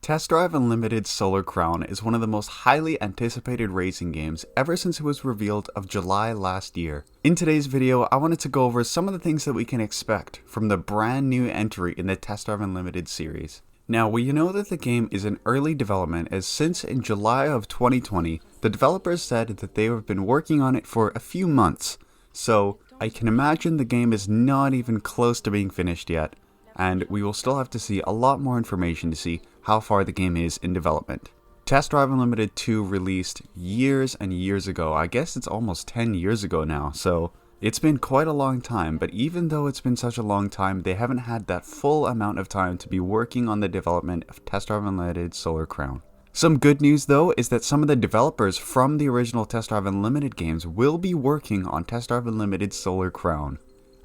Test Drive Unlimited Solar Crown is one of the most highly anticipated racing games ever since it was revealed of July last year. In today's video, I wanted to go over some of the things that we can expect from the brand new entry in the Test Drive Unlimited series. Now, we know that the game is in early development, as since in July of 2020, the developers said that they have been working on it for a few months, so I can imagine the game is not even close to being finished yet, and we will still have to see a lot more information to see how far the game is in development. Test Drive Unlimited 2 released years and years ago. I guess it's almost 10 years ago now, so it's been quite a long time, but even though it's been such a long time, they haven't had that full amount of time to be working on the development of Test Drive Unlimited Solar Crown. Some good news though is that some of the developers from the original Test Drive Unlimited games will be working on Test Drive Unlimited Solar Crown.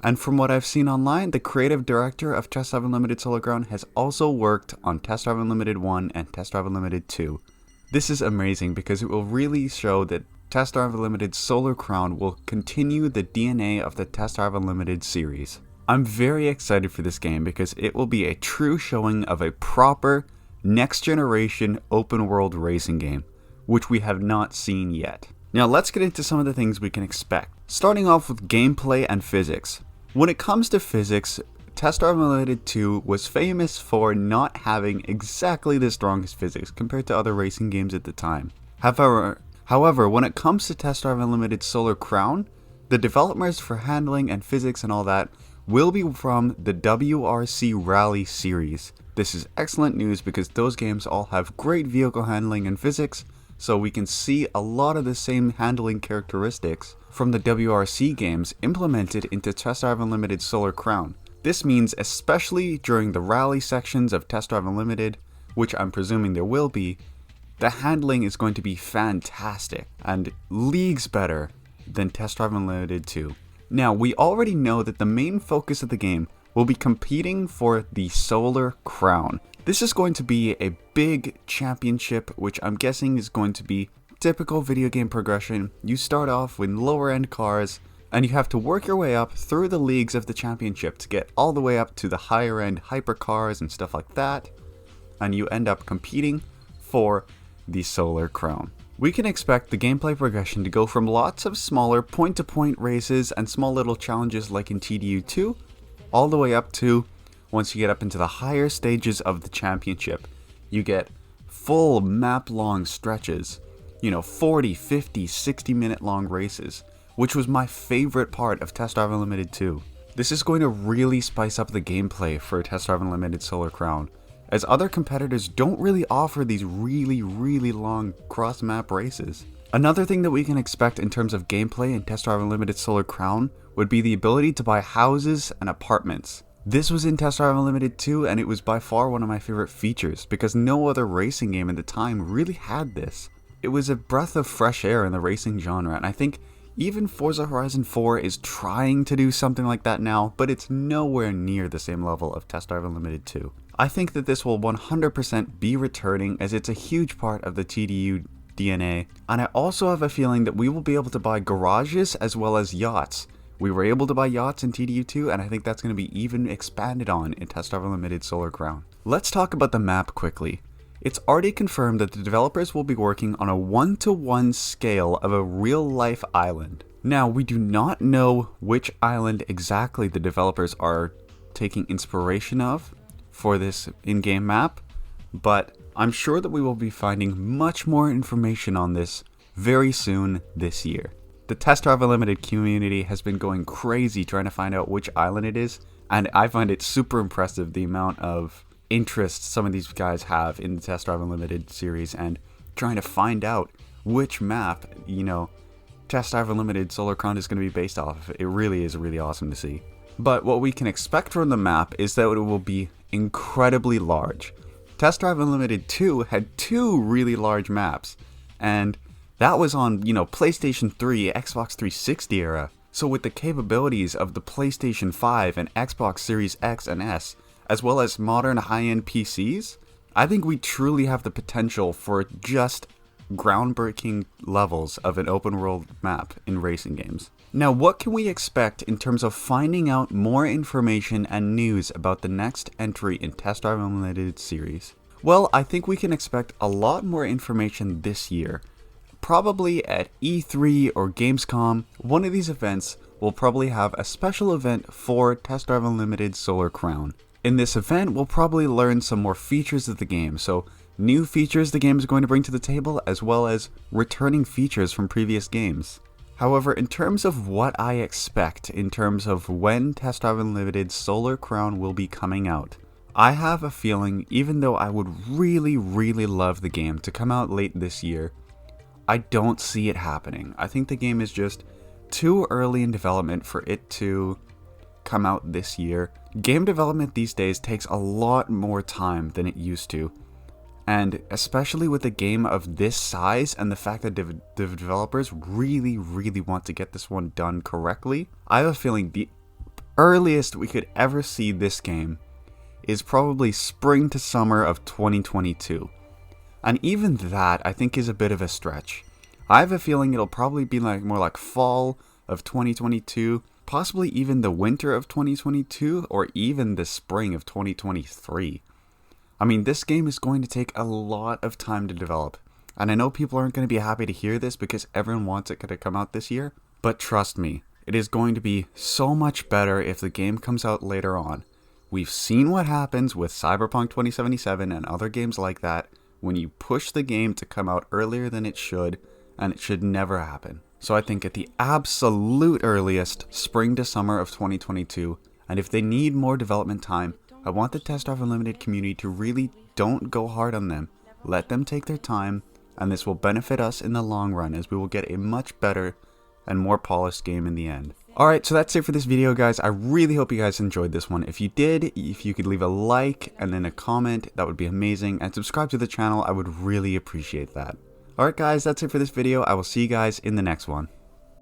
And from what I've seen online, the creative director of Test Drive Unlimited Solar Crown has also worked on Test Drive Unlimited 1 and Test Drive Unlimited 2. This is amazing because it will really show that Test Drive Unlimited Solar Crown will continue the DNA of the Test Drive Unlimited series. I'm very excited for this game because it will be a true showing of a proper, next generation open world racing game, which we have not seen yet. Now let's get into some of the things we can expect. Starting off with gameplay and physics. When it comes to physics, Test Drive Unlimited 2 was famous for not having exactly the strongest physics compared to other racing games at the time. However, when it comes to Test Drive Unlimited Solar Crown, the developers for handling and physics and all that will be from the WRC Rally series. This is excellent news because those games all have great vehicle handling and physics, so we can see a lot of the same handling characteristics from the WRC games implemented into Test Drive Unlimited Solar Crown. This means especially during the rally sections of Test Drive Unlimited, which I'm presuming there will be, the handling is going to be fantastic and leagues better than Test Drive Unlimited 2. Now, we already know that the main focus of the game will be competing for the Solar Crown. This is going to be a big championship, which I'm guessing is going to be typical video game progression. You start off with lower end cars, and you have to work your way up through the leagues of the championship to get all the way up to the higher end hypercars and stuff like that, and you end up competing for the Solar Crown. We can expect the gameplay progression to go from lots of smaller point-to-point races and small little challenges like in TDU2, all the way up to, once you get up into the higher stages of the championship, you get full map-long stretches, 40, 50, 60-minute long races, which was my favorite part of Test Drive Unlimited 2. This is going to really spice up the gameplay for Test Drive Unlimited Solar Crown, as other competitors don't really offer these really long cross-map races. Another thing that we can expect in terms of gameplay in Test Drive Unlimited Solar Crown would be the ability to buy houses and apartments. This was in Test Drive Unlimited 2, and it was by far one of my favorite features because no other racing game at the time really had this. It was a breath of fresh air in the racing genre, and I think even Forza Horizon 4 is trying to do something like that now, but it's nowhere near the same level of Test Drive Unlimited 2. I think that this will 100% be returning, as it's a huge part of the TDU DNA, and I also have a feeling that we will be able to buy garages as well as yachts. We were able to buy yachts in TDU2, and I think that's going to be even expanded on in Test Drive Unlimited Solar Crown. Let's talk about the map quickly. It's already confirmed that the developers will be working on a 1-to-1 scale of a real-life island. Now, we do not know which island exactly the developers are taking inspiration of for this in-game map, but I'm sure that we will be finding much more information on this very soon this year. The Test Drive Unlimited community has been going crazy trying to find out which island it is, and I find it super impressive the amount of interest some of these guys have in the Test Drive Unlimited series and trying to find out which map, Test Drive Unlimited Solar Crown is going to be based off of. It really is really awesome to see. But what we can expect from the map is that it will be incredibly large. Test Drive Unlimited 2 had 2 really large maps, and that was on, PlayStation 3, Xbox 360 era. So with the capabilities of the PlayStation 5 and Xbox Series X and S, as well as modern high-end PCs, I think we truly have the potential for just groundbreaking levels of an open world map in racing games. Now, what can we expect in terms of finding out more information and news about the next entry in Test Drive Unlimited series? Well, I think we can expect a lot more information this year. Probably at E3 or Gamescom, one of these events will probably have a special event for Test Drive Unlimited Solar Crown. In this event, we'll probably learn some more features of the game, so new features the game is going to bring to the table, as well as returning features from previous games. However, in terms of what I expect, in terms of when Test Drive Unlimited Solar Crown will be coming out, I have a feeling, even though I would really love the game to come out late this year, I don't see it happening. I think the game is just too early in development for it to come out this year. Game development these days takes a lot more time than it used to. And especially with a game of this size and the fact that the developers really want to get this one done correctly, I have a feeling the earliest we could ever see this game is probably spring to summer of 2022. And even that, I think, is a bit of a stretch. I have a feeling it'll probably be more like fall of 2022, possibly even the winter of 2022, or even the spring of 2023. I mean, this game is going to take a lot of time to develop. And I know people aren't going to be happy to hear this because everyone wants it to come out this year. But trust me, it is going to be so much better if the game comes out later on. We've seen what happens with Cyberpunk 2077 and other games like that when you push the game to come out earlier than it should, and it should never happen. So I think at the absolute earliest, spring to summer of 2022, and if they need more development time, I want the Test Drive Unlimited community to really don't go hard on them. Let them take their time, and this will benefit us in the long run as we will get a much better and more polished game in the end. Alright, so that's it for this video, guys. I really hope you guys enjoyed this one. If you did, if you could leave a like and then a comment, that would be amazing. And subscribe to the channel, I would really appreciate that. Alright guys, that's it for this video. I will see you guys in the next one.